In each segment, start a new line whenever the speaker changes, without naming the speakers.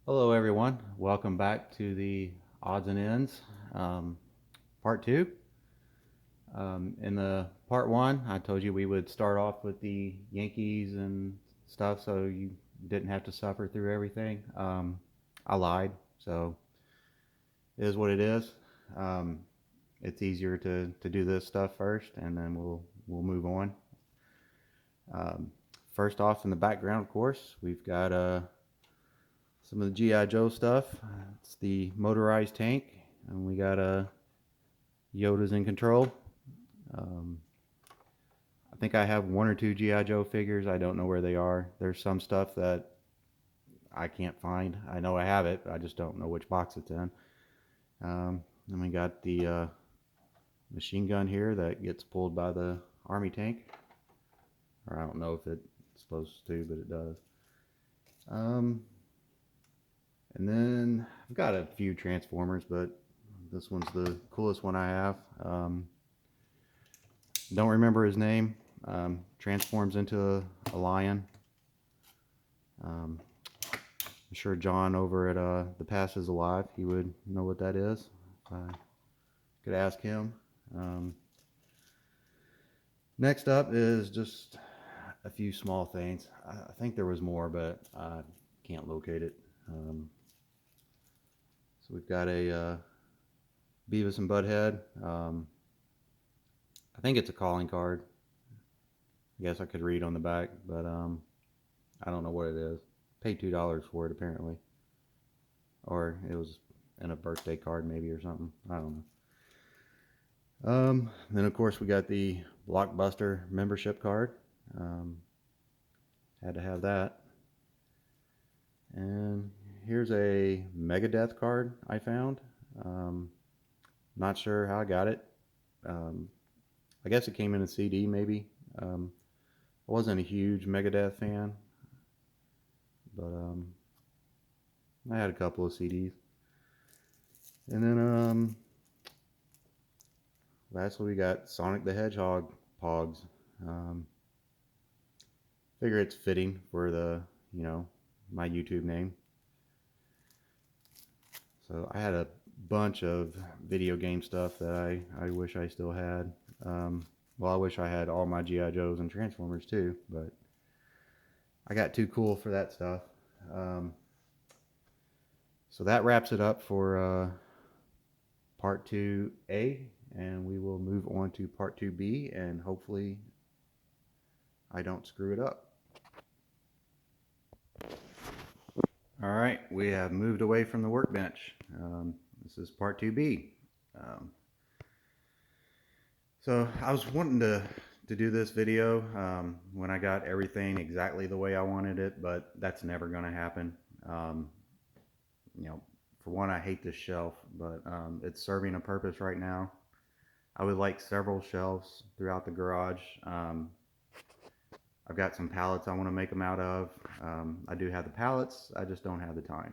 Hello everyone, welcome back to the odds and ends part 2. In the part 1 I told you we would start off with the Yankees and stuff so you didn't have to suffer through everything. I lied, so it is what it is. Um, it's easier to do this stuff first and then we'll move on. Um, First off, in the background, of course, we've got some of the G.I. Joe stuff. It's the motorized tank, and we got Yoda's in control. I think I have one or two G.I. Joe figures. I don't know where they are. There's some stuff that I can't find. I know I have it, but I just don't know which box it's in. Then we got the machine gun here that gets pulled by the army tank. Or I don't know if it's supposed to, but it does. And then I've got a few Transformers, but this one's the coolest one I have. Don't remember his name. Transforms into a lion. I'm sure John over at the Past is Alive, he would know what that is. I could ask him. Next up is just a few small things. I think there was more, but I can't locate it. So we've got a Beavis and Butthead. I think it's a calling card. I guess I could read on the back, but I don't know what it is. Paid $2 for it apparently, or it was in a birthday card maybe or something. I don't know. Then of course we got the Blockbuster membership card. Had to have that. And here's a Megadeth card I found. Not sure how I got it. I guess it came in a CD maybe. I wasn't a huge Megadeth fan, but I had a couple of CDs. And then lastly we got Sonic the Hedgehog Pogs. Figure it's fitting for the, my YouTube name. So I had a bunch of video game stuff that I wish I still had. Well, I wish I had all my G.I. Joes and Transformers too, but I got too cool for that stuff. So that wraps it up for part 2A, and we will move on to part 2B, and hopefully I don't screw it up. All right, we have moved away from the workbench. This is part 2B. So I was wanting to do this video when I got everything exactly the way I wanted it, but that's never going to happen. For one, I hate this shelf, but it's serving a purpose right now. I would like several shelves throughout the garage. I've got some pallets I want to make them out of. I do have the pallets, I just don't have the time.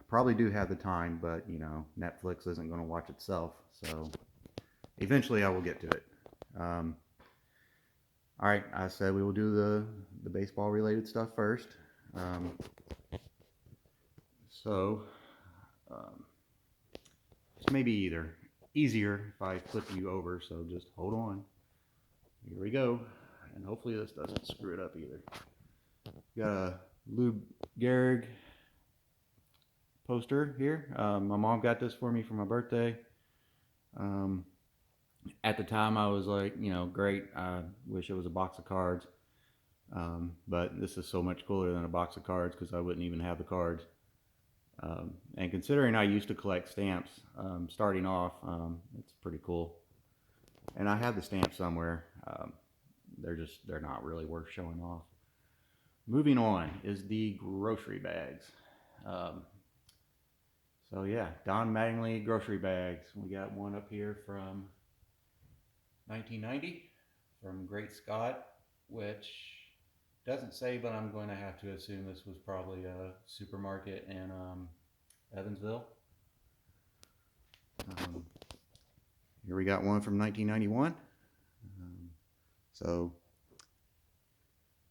I probably do have the time, but Netflix isn't going to watch itself, so eventually I will get to it. All right, I said we will do the baseball related stuff first. This may be either easier if I flip you over, so just hold on. Here we go, and hopefully this doesn't screw it up either. Got a Lou Gehrig poster here. My mom got this for me for my birthday. At the time I was like, great, I wish it was a box of cards. But this is so much cooler than a box of cards because I wouldn't even have the cards. And considering I used to collect stamps starting off, it's pretty cool. And I have the stamps somewhere. They're not really worth showing off. Moving on is the grocery bags. So yeah, Don Mattingly grocery bags. We got one up here from 1990 from Great Scott, which doesn't say, but I'm going to have to assume this was probably a supermarket in Evansville. Here we got one from 1991. So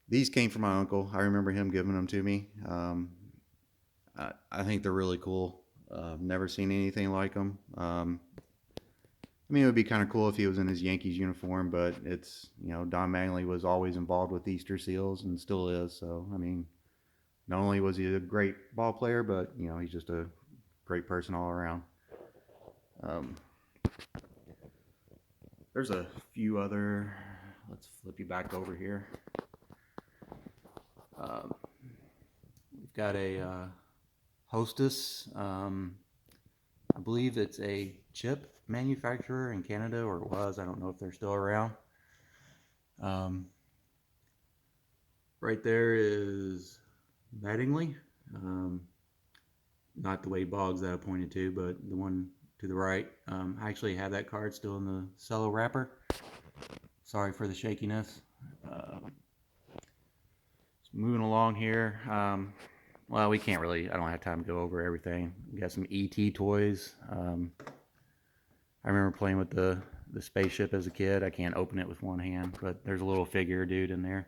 these came from my uncle. I remember him giving them to me. I think they're really cool. Never seen anything like them. I mean, it would be kind of cool if he was in his Yankees uniform, but it's, Don Manley was always involved with Easter seals and still is. So, I mean, not only was he a great ball player, but, he's just a great person all around. Um, there's a few other, let's flip you back over here. We've got a Hostess. I believe it's a chip manufacturer in Canada, or it was. I don't know if they're still around. Right there is Mattingly. Not the Wade Boggs that I pointed to, but the one to the right. I actually have that card still in the cello wrapper. Sorry for the shakiness. Moving along here. Well, we can't really, I don't have time to go over everything. We got some ET toys. I remember playing with the spaceship as a kid. I can't open it with one hand, but there's a little figure dude in there.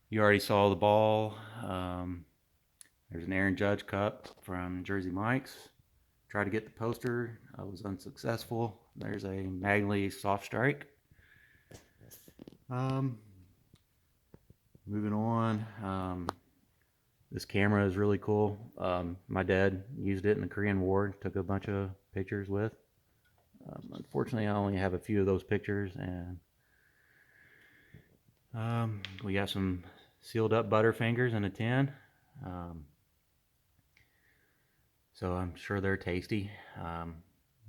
You already saw the ball. There's an Aaron Judge cup from Jersey Mike's. Tried to get the poster. I was unsuccessful. There's a Magley soft strike. Moving on. This camera is really cool. My dad used it in the Korean War. Took a bunch of pictures with. Unfortunately, I only have a few of those pictures, and we got some sealed up Butterfingers in a tin. So I'm sure they're tasty.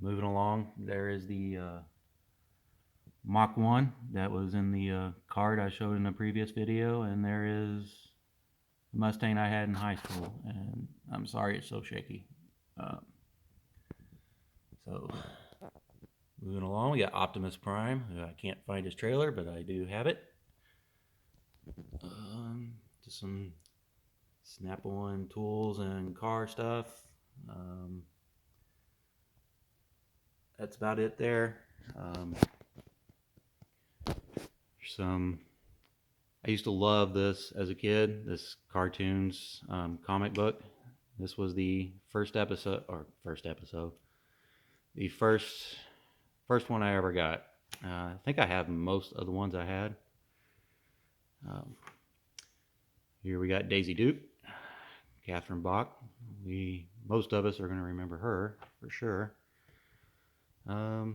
Moving along, there is the Mach 1 that was in the card I showed in the previous video, and there is the Mustang I had in high school, and I'm sorry it's so shaky. So moving along, we got Optimus Prime. I can't find his trailer, but I do have it. Just some Snap-on tools and car stuff. That's about it there. I used to love this as a kid, this cartoons comic book. This was the first episode, the first one I ever got. I think I have most of the ones I had. Here we got Daisy Duke, Catherine Bach. Most of us are going to remember her for sure. Oh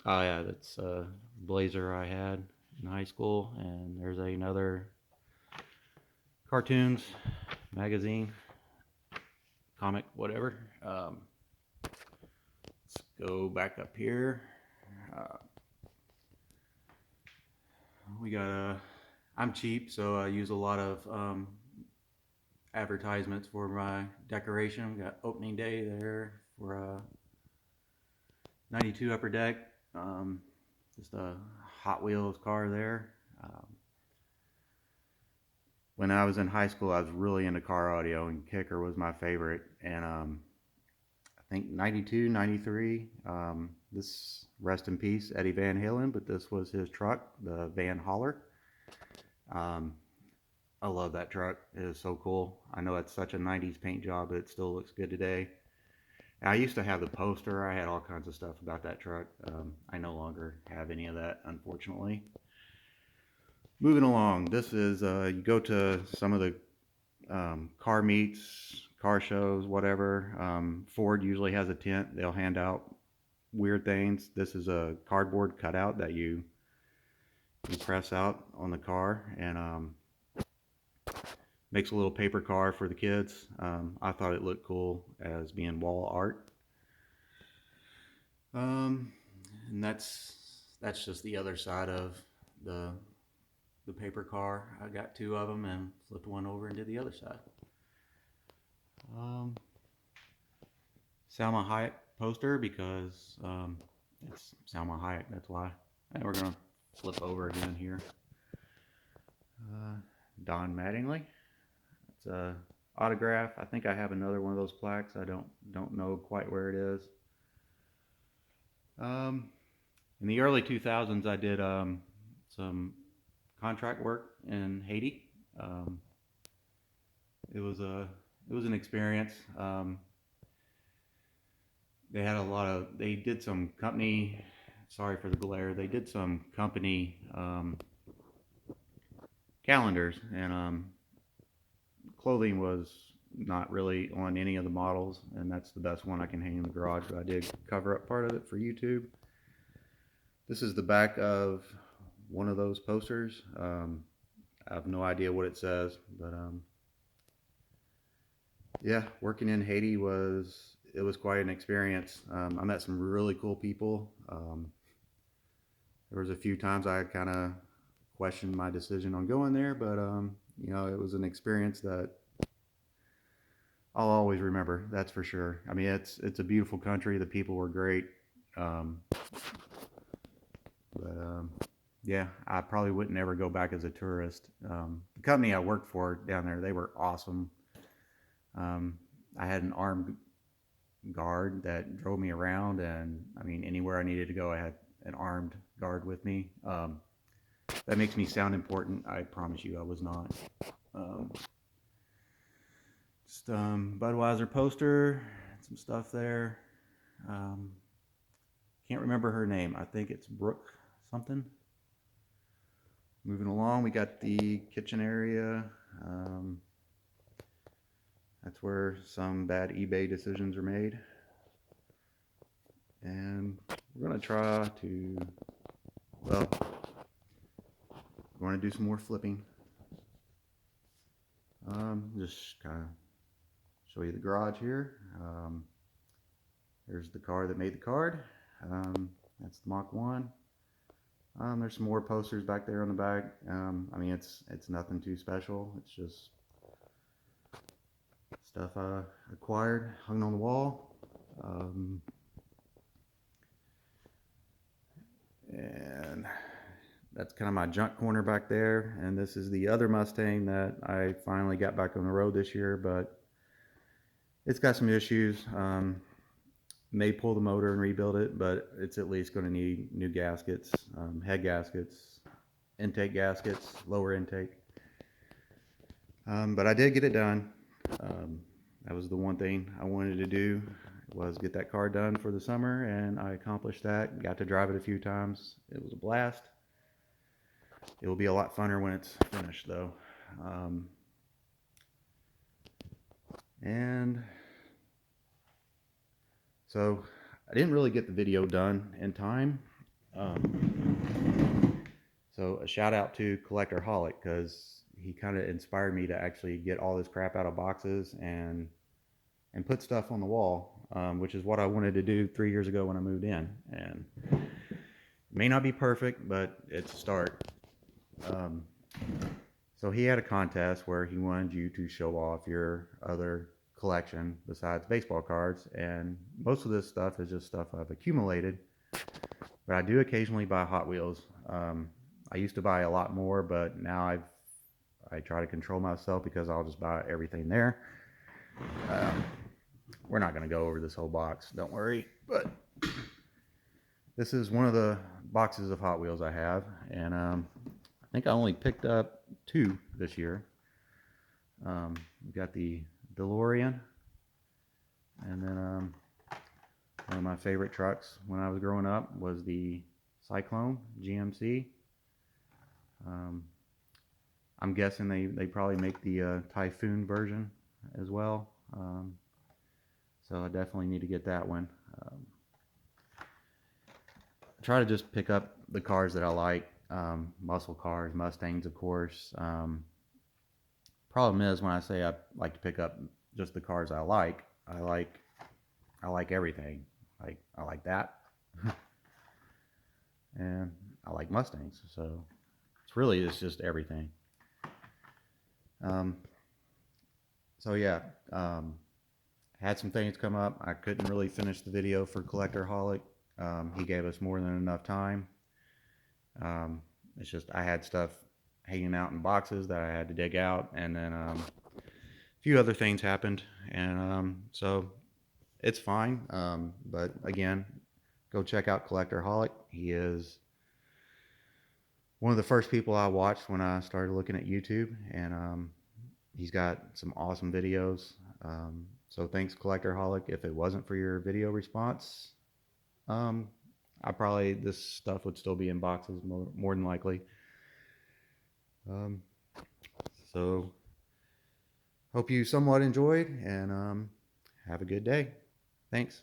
yeah, that's a blazer I had in high school, and there's another cartoons magazine, comic, whatever. Let's go back up here. We got I'm cheap, so I use a lot of advertisements for my decoration. We got opening day there for 92 Upper Deck. Just a Hot Wheels car there. When I was in high school, I was really into car audio, and Kicker was my favorite. And I think 92, 93, this, rest in peace, Eddie Van Halen, but this was his truck, the Van Holler. I love that truck. It is so cool. I know it's such a 90s paint job, but it still looks good today. I used to have the poster. I had all kinds of stuff about that truck. I no longer have any of that, unfortunately. Moving along, this is, you go to some of the car meets, car shows, whatever. Ford usually has a tent. They'll hand out weird things. This is a cardboard cutout that you press out on the car, and makes a little paper car for the kids. I thought it looked cool as being wall art. And that's just the other side of the paper car. I got two of them and flipped one over and did the other side. Salma Hayek poster, because it's Salma Hayek, that's why. And we're gonna flip over again here. Don Mattingly. It's a autograph. I think I have another one of those plaques. I don't know quite where it is. In the early 2000s, I did some contract work in Haiti. it was an experience. They had a lot of, they did some company, sorry for the glare, they did some company calendars, and clothing was not really on any of the models, and that's the best one I can hang in the garage, but I did cover up part of it for YouTube. This is the back of one of those posters. I have no idea what it says, but yeah, working in Haiti was quite an experience. I met some really cool people. There was a few times I kind of questioned my decision on going there, but you know, it was an experience that I'll always remember. That's for sure. I mean, it's a beautiful country. The people were great, um, but yeah, I probably wouldn't ever go back as a tourist. The company I worked for down there, they were awesome. Um, I had an armed guard that drove me around, and I mean, anywhere I needed to go, I had an armed guard with me. That makes me sound important. I promise you, I was not. Um, just Budweiser poster, some stuff there. Um, can't remember her name. I think it's Brooke something. Moving along, we got the kitchen area. That's where some bad eBay decisions are made. And we're going to try to, well, we're going to do some more flipping. Just kind of show you the garage here. There's the car that made the card. That's the Mach 1. There's some more posters back there on the back. I mean, it's nothing too special. It's just stuff I acquired, hung on the wall. And that's kind of my junk corner back there. And this is the other Mustang that I finally got back on the road this year, but it's got some issues. May pull the motor and rebuild it, but it's at least going to need new gaskets, head gaskets, intake gaskets, lower intake. But I did get it done. That was the one thing I wanted to do, was get that car done for the summer, and I accomplished that. Got to drive it a few times. It was a blast. It will be a lot funner when it's finished, though. And so I didn't really get the video done in time. So a shout out to Collectorholic, because he kind of inspired me to actually get all this crap out of boxes and put stuff on the wall, which is what I wanted to do 3 years ago when I moved in. And it may not be perfect, but it's a start. So he had a contest where he wanted you to show off your other collection besides baseball cards, and most of this stuff is just stuff I've accumulated, but I do occasionally buy Hot Wheels. I used to buy a lot more, but now I try to control myself, because I'll just buy everything there. We're not going to go over this whole box, don't worry, but this is one of the boxes of Hot Wheels I have, and I think I only picked up 2 this year. We got the DeLorean, and then one of my favorite trucks when I was growing up was the Cyclone GMC. I'm guessing they probably make the Typhoon version as well, so I definitely need to get that one. I try to just pick up the cars that I like. Muscle cars, Mustangs, of course. Problem is, when I say I like to pick up just the cars I like everything. Like, I like that, and I like Mustangs. So it's just everything. So yeah, had some things come up. I couldn't really finish the video for Collectorholic. He gave us more than enough time. It's just I had stuff hanging out in boxes that I had to dig out, and then a few other things happened, and so it's fine. But again, go check out Collectorholic. He is one of the first people I watched when I started looking at YouTube, and He's got some awesome videos. So thanks, Collectorholic. If it wasn't for your video response, I probably, this stuff would still be in boxes more than likely. Um, so hope you somewhat enjoyed, and have a good day. Thanks.